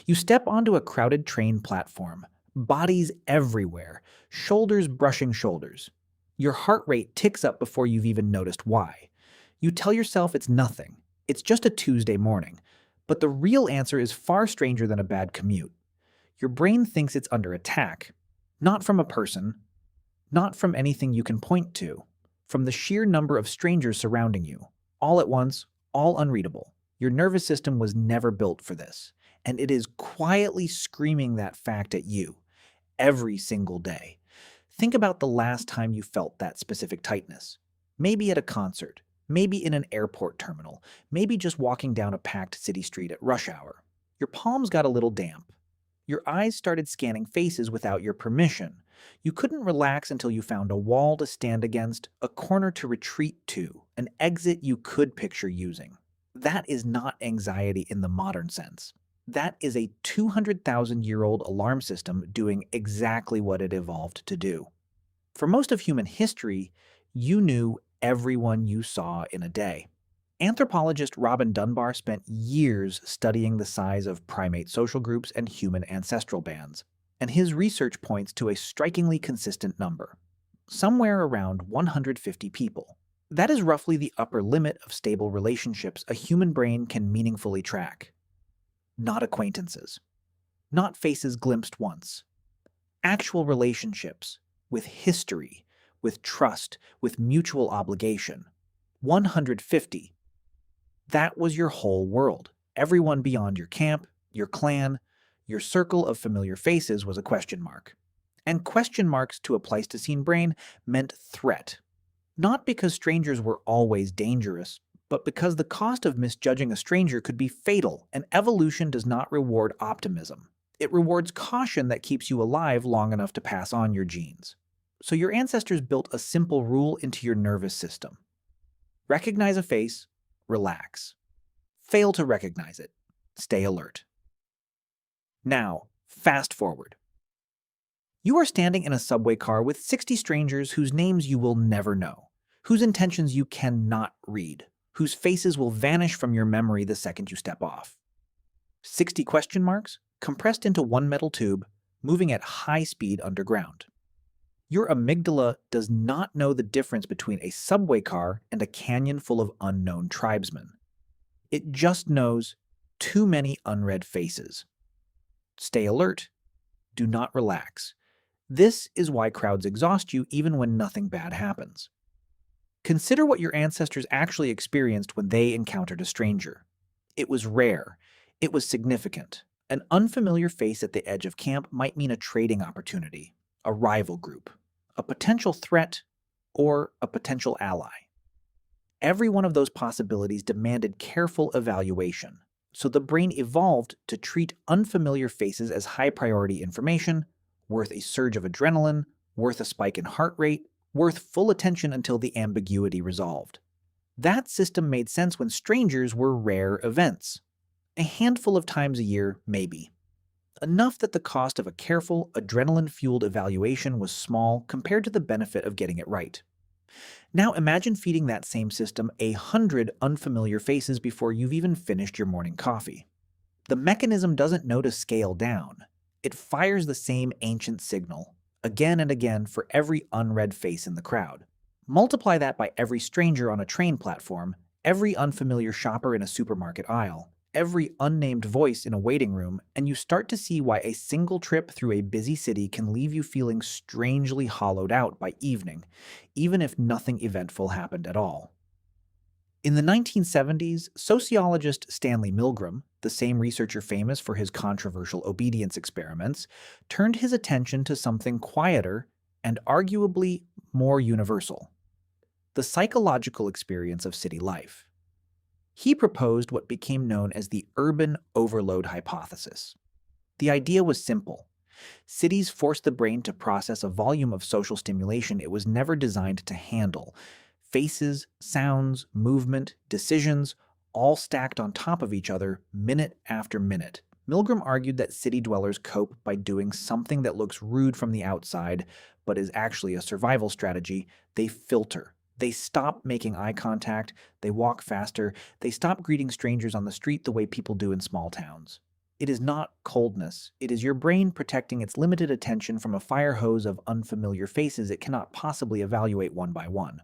You step onto a crowded train platform, bodies everywhere, shoulders brushing shoulders. Your heart rate ticks up before you've even noticed why. You tell yourself it's nothing, it's just a Tuesday morning. But the real answer is far stranger than a bad commute. Your brain thinks it's under attack, not from a person, not from anything you can point to, from the sheer number of strangers surrounding you, all at once, all unreadable. Your nervous system was never built for this, and it is quietly screaming that fact at you every single day. Think about the last time you felt that specific tightness. Maybe at a concert, maybe in an airport terminal, maybe just walking down a packed city street at rush hour. Your palms got a little damp. Your eyes started scanning faces without your permission. You couldn't relax until you found a wall to stand against, a corner to retreat to, an exit you could picture using. That is not anxiety in the modern sense. That is a 200,000-year-old alarm system doing exactly what it evolved to do. For most of human history, you knew everyone you saw in a day. Anthropologist Robin Dunbar spent years studying the size of primate social groups and human ancestral bands, and his research points to a strikingly consistent number, somewhere around 150 people. That is roughly the upper limit of stable relationships a human brain can meaningfully track. Not acquaintances. Not faces glimpsed once. Actual relationships, with history, with trust, with mutual obligation. 150. That was your whole world. Everyone beyond your camp, your clan, your circle of familiar faces was a question mark. And question marks to a Pleistocene brain meant threat. Not because strangers were always dangerous, but because the cost of misjudging a stranger could be fatal, and evolution does not reward optimism. It rewards caution that keeps you alive long enough to pass on your genes. So your ancestors built a simple rule into your nervous system. Recognize a face, relax. Fail to recognize it, stay alert. Now, fast forward. You are standing in a subway car with 60 strangers whose names you will never know, whose intentions you cannot read, whose faces will vanish from your memory the second you step off. 60 question marks compressed into one metal tube, moving at high speed underground. Your amygdala does not know the difference between a subway car and a canyon full of unknown tribesmen. It just knows too many unread faces. Stay alert. Do not relax. This is why crowds exhaust you even when nothing bad happens. Consider what your ancestors actually experienced when they encountered a stranger. It was rare. It was significant. An unfamiliar face at the edge of camp might mean a trading opportunity, a rival group, a potential threat, or a potential ally. Every one of those possibilities demanded careful evaluation, so the brain evolved to treat unfamiliar faces as high-priority information, worth a surge of adrenaline, worth a spike in heart rate, worth full attention until the ambiguity resolved. That system made sense when strangers were rare events. A handful of times a year, maybe. Enough that the cost of a careful, adrenaline-fueled evaluation was small compared to the benefit of getting it right. Now imagine feeding that same system 100 unfamiliar faces before you've even finished your morning coffee. The mechanism doesn't know to scale down. It fires the same ancient signal, again and again for every unread face in the crowd. Multiply that by every stranger on a train platform, every unfamiliar shopper in a supermarket aisle, every unnamed voice in a waiting room, and you start to see why a single trip through a busy city can leave you feeling strangely hollowed out by evening, even if nothing eventful happened at all. In the 1970s, sociologist Stanley Milgram, the same researcher famous for his controversial obedience experiments, turned his attention to something quieter and arguably more universal: the psychological experience of city life. He proposed what became known as the urban overload hypothesis. The idea was simple. Cities force the brain to process a volume of social stimulation it was never designed to handle. Faces, sounds, movement, decisions, all stacked on top of each other, minute after minute. Milgram argued that city dwellers cope by doing something that looks rude from the outside, but is actually a survival strategy. They filter. They stop making eye contact, they walk faster, they stop greeting strangers on the street the way people do in small towns. It is not coldness. It is your brain protecting its limited attention from a fire hose of unfamiliar faces it cannot possibly evaluate one by one.